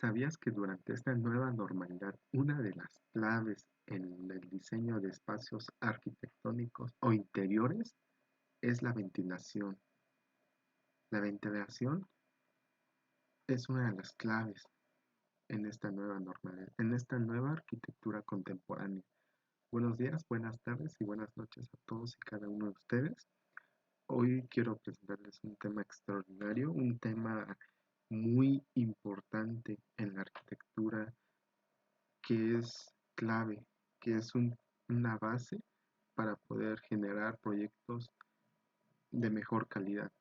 ¿Sabías que durante esta nueva normalidad una de las claves en el diseño de espacios arquitectónicos o interiores es la ventilación? La ventilación es una de las claves en esta nueva normalidad, en esta nueva arquitectura contemporánea. Buenos días, buenas tardes y buenas noches a todos y cada uno de ustedes. Hoy quiero presentarles un tema extraordinario, un tema muy importante en la arquitectura que es clave, que es una base para poder generar proyectos de mejor calidad.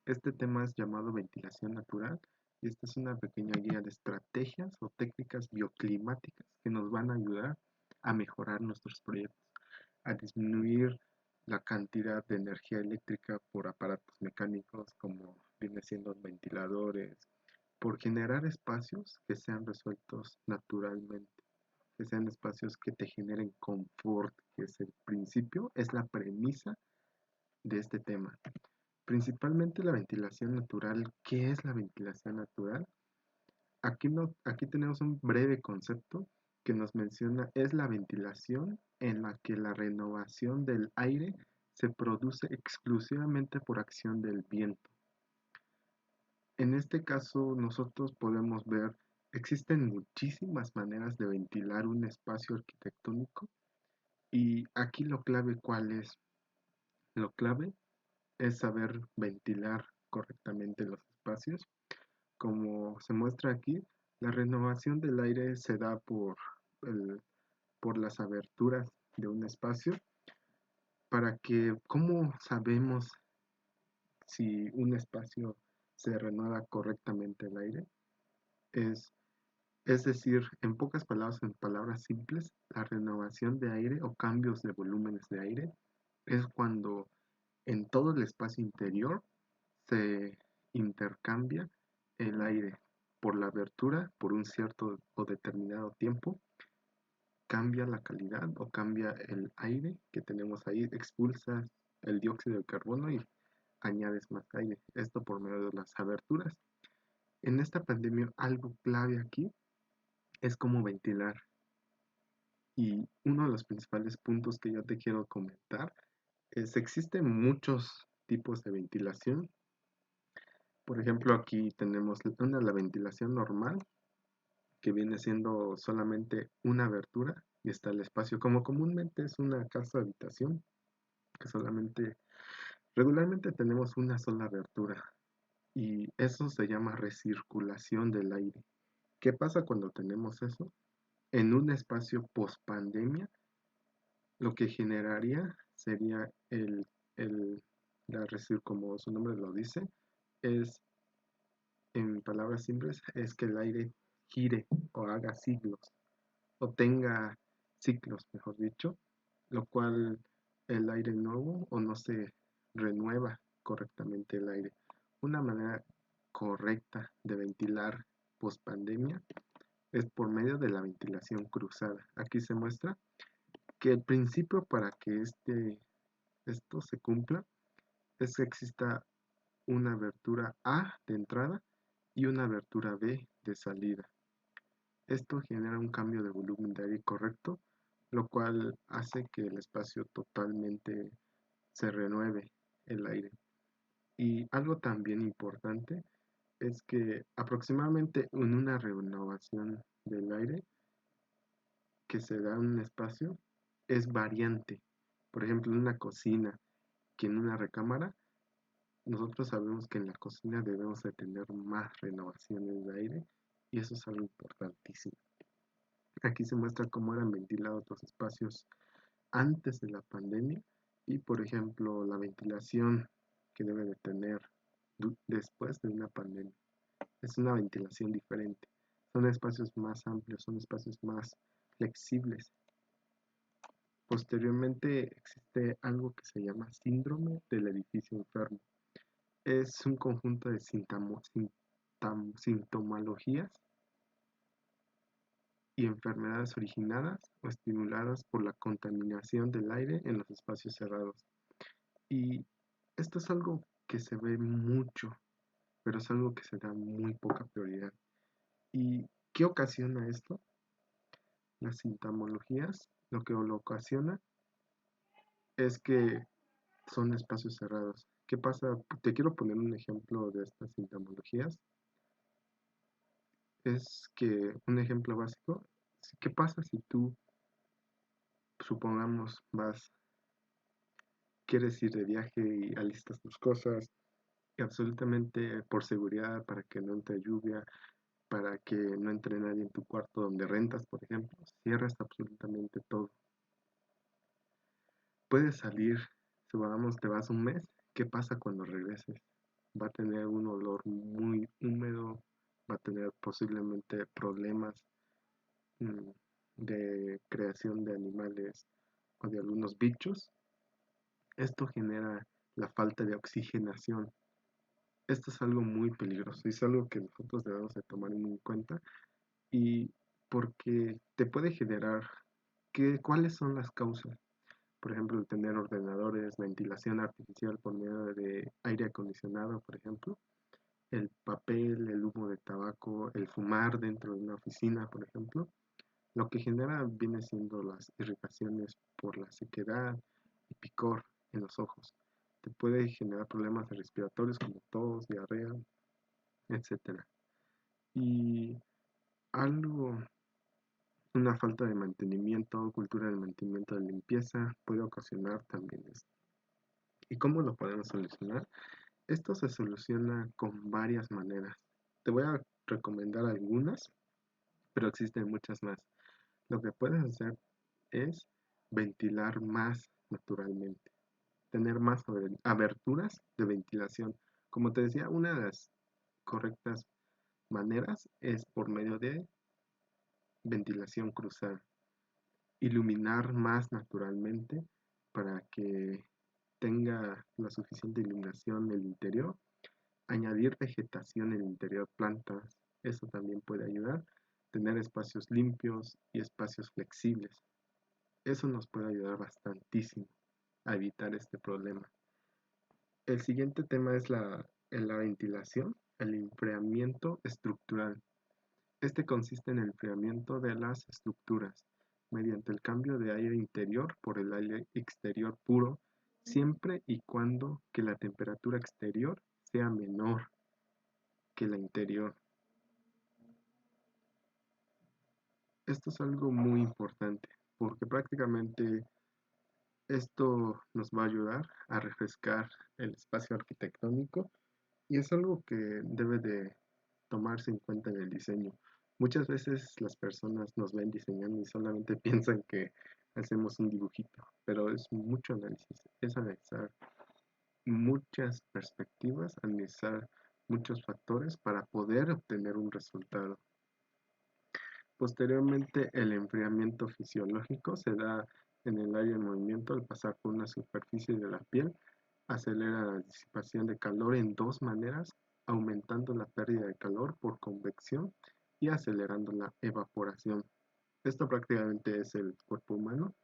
Este tema es llamado ventilación natural y esta es una pequeña guía de estrategias o técnicas bioclimáticas que nos van a ayudar a mejorar nuestros proyectos, a disminuir la cantidad de energía eléctrica por aparatos mecánicos como viene siendo ventiladores, por generar espacios que sean resueltos naturalmente, que sean espacios que te generen confort, que es el principio, es la premisa de este tema. Principalmente la ventilación natural. ¿Qué es la ventilación natural? Aquí tenemos un breve concepto que nos menciona, es la ventilación en la que la renovación del aire se produce exclusivamente por acción del viento. En este caso, nosotros podemos ver, existen muchísimas maneras de ventilar un espacio arquitectónico. Y aquí lo clave, ¿cuál es? Lo clave es saber ventilar correctamente los espacios. Como se muestra aquí, la renovación del aire se da el- por las aberturas de un espacio. Para que, ¿cómo sabemos si un espacio se renueva correctamente el aire? Es, es decir, en pocas palabras, en palabras simples, la renovación de aire o cambios de volúmenes de aire es cuando en todo el espacio interior se intercambia el aire por la abertura por un cierto o determinado tiempo, cambia la calidad o cambia el aire que tenemos ahí, expulsas el dióxido de carbono y añades más aire. Esto por medio de las aberturas. En esta pandemia, algo clave aquí es cómo ventilar. Y uno de los principales puntos que yo te quiero comentar es, existen muchos tipos de ventilación. Por ejemplo, aquí tenemos la ventilación normal, que viene siendo solamente una abertura y está el espacio, como comúnmente es una casa habitación, que regularmente tenemos una sola abertura y eso se llama recirculación del aire. ¿Qué pasa cuando tenemos eso? En un espacio post pandemia, lo que generaría sería el, como su nombre lo dice, es en palabras simples, es que el aire gire o haga siglos, o tenga ciclos, mejor dicho, lo cual el aire nuevo o no se renueva correctamente el aire. Una manera correcta de ventilar post pandemia es por medio de la ventilación cruzada. Aquí se muestra que el principio para que esto se cumpla es que exista una abertura A de entrada y una abertura B de salida. Esto genera un cambio de volumen de aire correcto, lo cual hace que el espacio totalmente se renueve el aire. Y algo también importante es que aproximadamente en una renovación del aire que se da en un espacio es variante. Por ejemplo, en una cocina que en una recámara, nosotros sabemos que en la cocina debemos de tener más renovaciones de aire y eso es algo importantísimo. Aquí se muestra cómo eran ventilados los espacios antes de la pandemia y, por ejemplo, la ventilación que debe de tener después de una pandemia. Es una ventilación diferente. Son espacios más amplios, son espacios más flexibles. Posteriormente existe algo que se llama síndrome del edificio enfermo. Es un conjunto de sintomologías y enfermedades originadas o estimuladas por la contaminación del aire en los espacios cerrados. Y esto es algo que se ve mucho, pero es algo que se da muy poca prioridad. Y ¿Qué ocasiona esto? Las sintamologías, lo que lo ocasiona es que son espacios cerrados. ¿Qué pasa? Te quiero poner un ejemplo de estas sintamologías. Es que un ejemplo básico, ¿qué pasa si tú, supongamos, quieres ir de viaje y alistas tus cosas, y absolutamente por seguridad, para que no entre lluvia, para que no entre nadie en tu cuarto donde rentas, por ejemplo, cierras absolutamente todo? Puedes salir, supongamos te vas un mes, ¿qué pasa cuando regreses? Va a tener un olor muy húmedo, va a tener posiblemente problemas mm, de creación de animales o de algunos bichos. Esto genera la falta de oxigenación. Esto es algo muy peligroso, es algo que nosotros debemos de tomar en cuenta, y porque te puede generar cuáles son las causas. Por ejemplo, el tener ordenadores, ventilación artificial por medio de aire acondicionado, por ejemplo, el papel, el humo de tabaco, el fumar dentro de una oficina, por ejemplo, lo que genera viene siendo las irritaciones por la sequedad y picor en los ojos. Te puede generar problemas respiratorios como tos, diarrea, etcétera. Y algo, una falta de mantenimiento, cultura del mantenimiento de limpieza puede ocasionar también esto. ¿Y cómo lo podemos solucionar? Esto se soluciona con varias maneras. Te voy a recomendar algunas, pero existen muchas más. Lo que puedes hacer es ventilar más naturalmente, tener más aberturas de ventilación. Como te decía, una de las correctas maneras es por medio de ventilación cruzada. Iluminar más naturalmente para que tenga la suficiente iluminación en el interior. Añadir vegetación en el interior, plantas, eso también puede ayudar. Tener espacios limpios y espacios flexibles. Eso nos puede ayudar bastantísimo a evitar este problema. El siguiente tema es la ventilación, el enfriamiento estructural. Este consiste en el enfriamiento de las estructuras mediante el cambio de aire interior por el aire exterior puro, siempre y cuando que la temperatura exterior sea menor que la interior. Esto es algo muy importante porque prácticamente esto nos va a ayudar a refrescar el espacio arquitectónico, y es algo que debe de tomarse en cuenta en el diseño. Muchas veces las personas nos ven diseñando y solamente piensan que hacemos un dibujito, pero es mucho análisis, es analizar muchas perspectivas, analizar muchos factores para poder obtener un resultado. Posteriormente, el enfriamiento fisiológico se da en el área en movimiento al pasar por una superficie de la piel. Acelera la disipación de calor en dos maneras, aumentando la pérdida de calor por convección y acelerando la evaporación. Esto prácticamente es el cuerpo humano,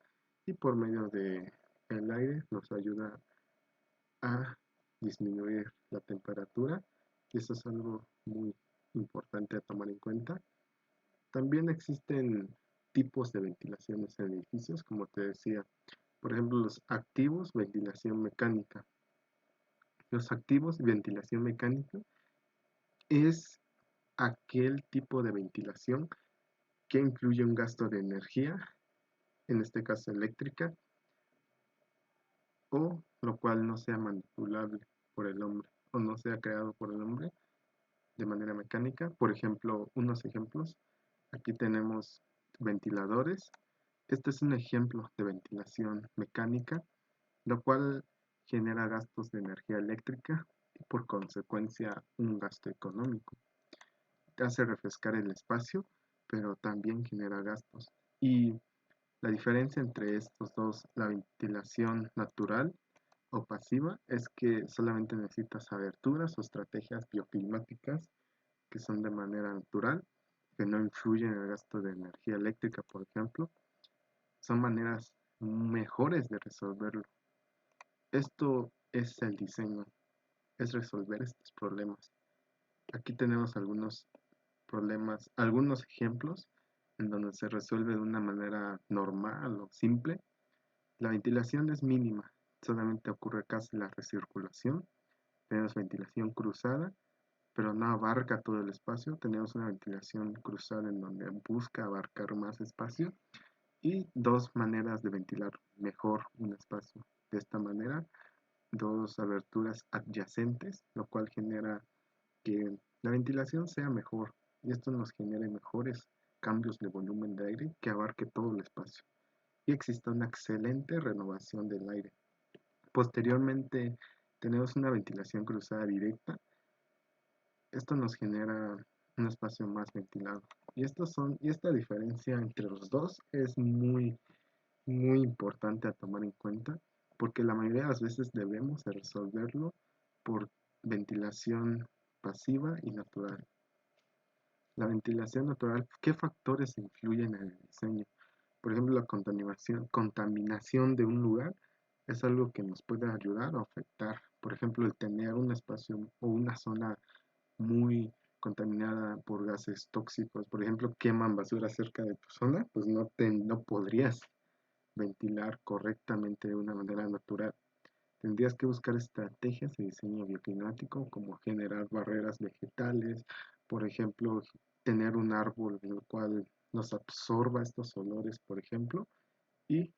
y por medio de el aire nos ayuda a disminuir la temperatura, y eso es algo muy importante a tomar en cuenta. También existen tipos de ventilaciones en edificios, como te decía. Por ejemplo, los activos, ventilación mecánica. Los activos de ventilación mecánica es aquel tipo de ventilación que incluye un gasto de energía, en este caso eléctrica, o lo cual no sea manipulable por el hombre o no sea creado por el hombre de manera mecánica. Por ejemplo, unos ejemplos. Aquí tenemos ventiladores. Este es un ejemplo de ventilación mecánica, lo cual genera gastos de energía eléctrica y por consecuencia un gasto económico. Te hace refrescar el espacio, pero también genera gastos. Y la diferencia entre estos dos, la ventilación natural o pasiva, es que solamente necesitas aberturas o estrategias bioclimáticas que son de manera natural, que no influyen en el gasto de energía eléctrica, por ejemplo. Son maneras mejores de resolverlo. Esto es el diseño, es resolver estos problemas. Aquí tenemos algunos problemas, algunos ejemplos en donde se resuelve de una manera normal o simple. La ventilación es mínima, solamente ocurre casi la recirculación. Tenemos ventilación cruzada, pero no abarca todo el espacio. Tenemos una ventilación cruzada en donde busca abarcar más espacio y dos maneras de ventilar mejor un espacio. De esta manera, dos aberturas adyacentes, lo cual genera que la ventilación sea mejor y esto nos genere mejores cambios de volumen de aire que abarque todo el espacio y exista una excelente renovación del aire. Posteriormente tenemos una ventilación cruzada directa. Esto nos genera un espacio más ventilado. Y esta diferencia entre los dos es muy importante a tomar en cuenta porque la mayoría de las veces debemos de resolverlo por ventilación pasiva y natural. La ventilación natural, ¿qué factores influyen en el diseño? Por ejemplo, la contaminación de un lugar es algo que nos puede ayudar o afectar. Por ejemplo, el tener un espacio o una zona muy contaminada por gases tóxicos, por ejemplo, queman basura cerca de tu zona, pues no podrías ventilar correctamente de una manera natural. Tendrías que buscar estrategias de diseño bioclimático como generar barreras vegetales, por ejemplo, tener un árbol en el cual nos absorba estos olores, por ejemplo, y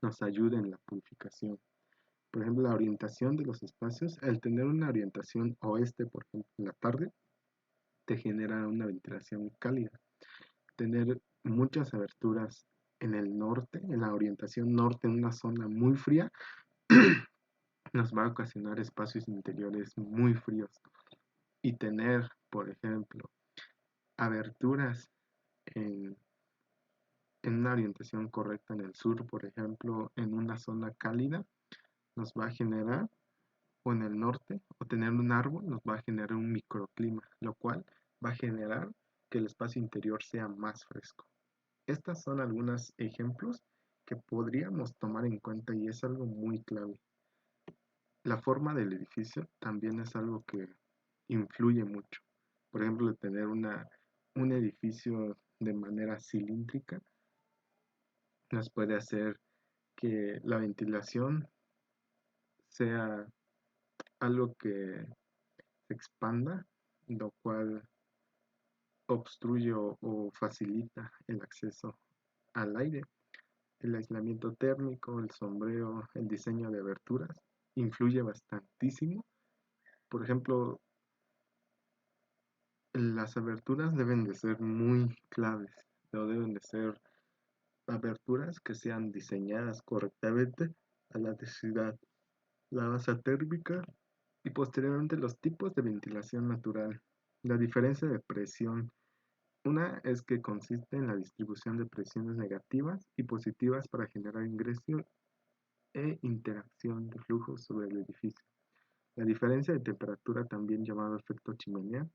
nos ayude en la purificación. Por ejemplo, la orientación de los espacios, el tener una orientación oeste, por ejemplo, en la tarde, te genera una ventilación cálida. Tener muchas aberturas en el norte, en la orientación norte, en una zona muy fría, nos va a ocasionar espacios interiores muy fríos. Y tener, por ejemplo, aberturas en, en una orientación correcta en el sur, por ejemplo, en una zona cálida, nos va a generar, o en el norte, o tener un árbol, nos va a generar un microclima, lo cual va a generar que el espacio interior sea más fresco. Estas son algunos ejemplos que podríamos tomar en cuenta y es algo muy clave. La forma del edificio también es algo que influye mucho. Por ejemplo, tener un edificio de manera cilíndrica nos puede hacer que la ventilación sea algo que se expanda, lo cual obstruye o facilita el acceso al aire. El aislamiento térmico, el sombreo, el diseño de aberturas influye bastantísimo. Por ejemplo, las aberturas deben de ser muy claves, no deben de ser aberturas que sean diseñadas correctamente a la necesidad, la masa térmica y posteriormente los tipos de ventilación natural. La diferencia de presión. Una es que consiste en la distribución de presiones negativas y positivas para generar ingreso e interacción de flujos sobre el edificio. La diferencia de temperatura, también llamado efecto chimenea,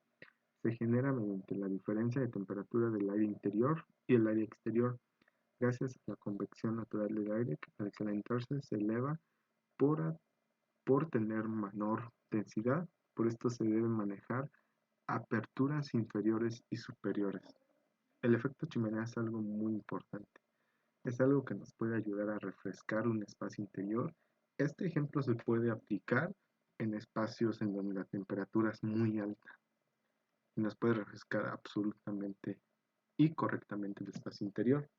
se genera mediante la diferencia de temperatura del aire interior y el aire exterior, gracias a la convección natural del aire que al calentarse se eleva por, por tener menor densidad. Por esto se deben manejar aperturas inferiores y superiores. El efecto chimenea es algo muy importante. Es algo que nos puede ayudar a refrescar un espacio interior. Este ejemplo se puede aplicar en espacios en donde la temperatura es muy alta y nos puede refrescar absolutamente y correctamente el espacio interior.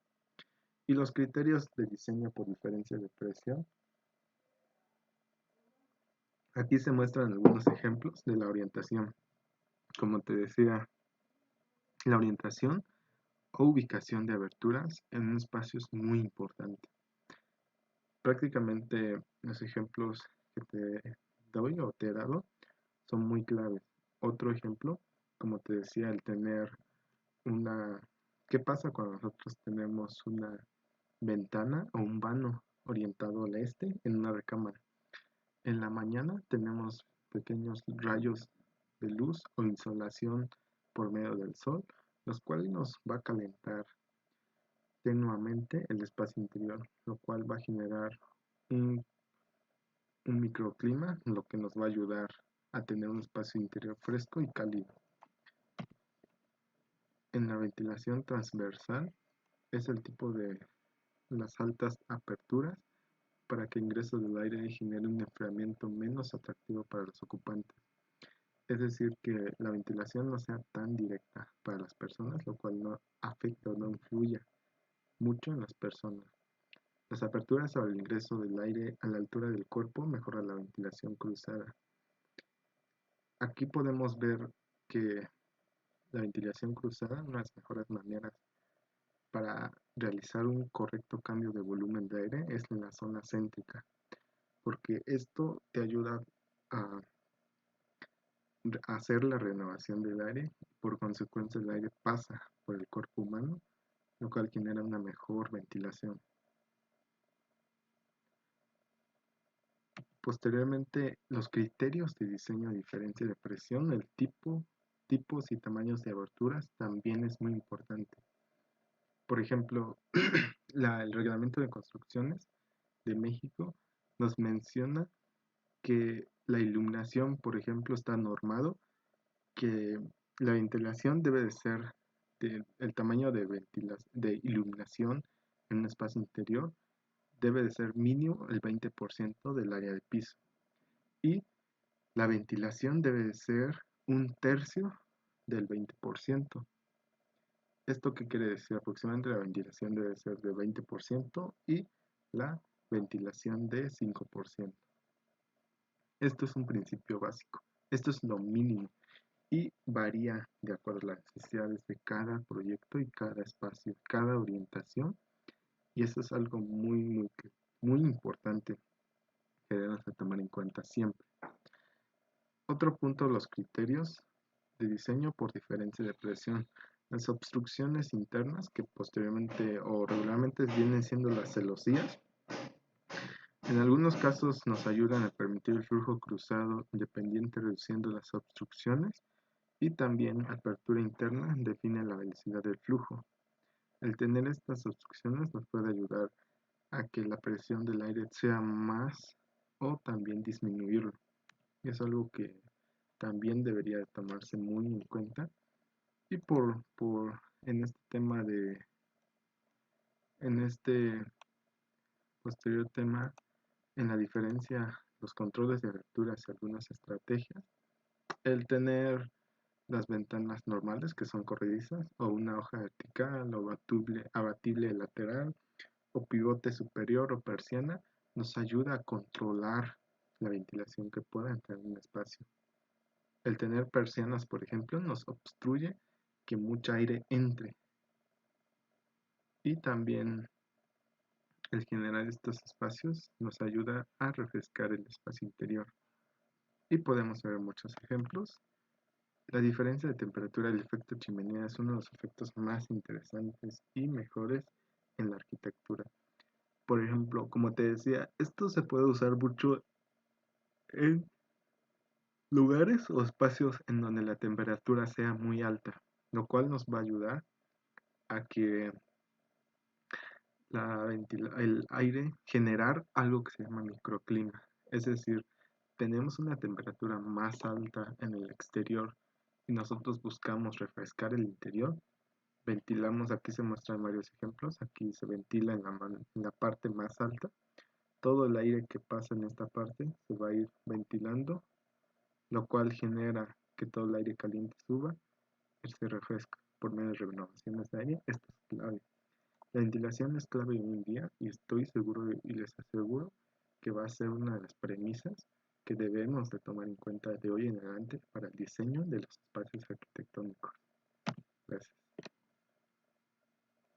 Y los criterios de diseño por diferencia de presión. Aquí se muestran algunos ejemplos de la orientación. Como te decía, la orientación o ubicación de aberturas en un espacio es muy importante. Prácticamente los ejemplos que te doy o te he dado son muy claves. Otro ejemplo, como te decía, el tener una... ¿Qué pasa cuando nosotros tenemos una ventana o un vano orientado al este en una recámara? En la mañana tenemos pequeños rayos de luz o insolación por medio del sol, los cuales nos va a calentar tenuamente el espacio interior, lo cual va a generar un, un microclima, lo que nos va a ayudar a tener un espacio interior fresco y cálido. En la ventilación transversal es el tipo de las altas aperturas para que el ingreso del aire genere un enfriamiento menos atractivo para los ocupantes. Es decir, que la ventilación no sea tan directa para las personas, lo cual no afecta o no influye mucho en las personas. Las aperturas al ingreso del aire a la altura del cuerpo mejora la ventilación cruzada. Aquí podemos ver que la ventilación cruzada, una de las mejores maneras para realizar un correcto cambio de volumen de aire es en la zona céntrica, porque esto te ayuda a hacer la renovación del aire y por consecuencia el aire pasa por el cuerpo humano, lo cual genera una mejor ventilación. Posteriormente, los criterios de diseño de diferencia de presión, el tipos y tamaños de aberturas también es muy importante. Por ejemplo, el Reglamento de Construcciones de México nos menciona que la iluminación, por ejemplo, está normado que la ventilación debe de ser el tamaño de iluminación en un espacio interior debe de ser mínimo el 20% del área de piso y la ventilación debe de ser un tercio del 20%. ¿Esto qué quiere decir? Aproximadamente la ventilación debe ser de 20% y la ventilación de 5%. Esto es un principio básico. Esto es lo mínimo y varía de acuerdo a las necesidades de cada proyecto y cada espacio, cada orientación. Y eso es algo muy importante que debemos de tomar en cuenta siempre. Otro punto, los criterios de diseño por diferencia de presión. Las obstrucciones internas, que posteriormente o regularmente vienen siendo las celosías, en algunos casos nos ayudan a permitir el flujo cruzado independiente reduciendo las obstrucciones y también apertura interna define la velocidad del flujo. El tener estas obstrucciones nos puede ayudar a que la presión del aire sea más o también disminuirlo. Y es algo que también debería tomarse muy en cuenta. Y en este tema en este posterior tema, en la diferencia, los controles de aberturas y algunas estrategias, el tener las ventanas normales que son corredizas o una hoja vertical o abatible lateral o pivote superior o persiana nos ayuda a controlar la ventilación que pueda entrar en un espacio. El tener persianas, por ejemplo, nos obstruye que mucho aire entre y también el generar estos espacios nos ayuda a refrescar el espacio interior. Y podemos ver muchos ejemplos. La diferencia de temperatura del efecto chimenea es uno de los efectos más interesantes y mejores en la arquitectura. Por ejemplo, como te decía, esto se puede usar mucho en lugares o espacios en donde la temperatura sea muy alta, lo cual nos va a ayudar a que el aire generar algo que se llama microclima. Es decir, tenemos una temperatura más alta en el exterior y nosotros buscamos refrescar el interior. Ventilamos, aquí se muestran varios ejemplos, aquí se ventila en la parte más alta. Todo el aire que pasa en esta parte se va a ir ventilando, lo cual genera que todo el aire caliente suba y se refresca por medio de renovaciones de aire. Esto es clave. La ventilación es clave hoy en día y estoy seguro y les aseguro que va a ser una de las premisas que debemos de tomar en cuenta de hoy en adelante para el diseño de los espacios arquitectónicos. Gracias.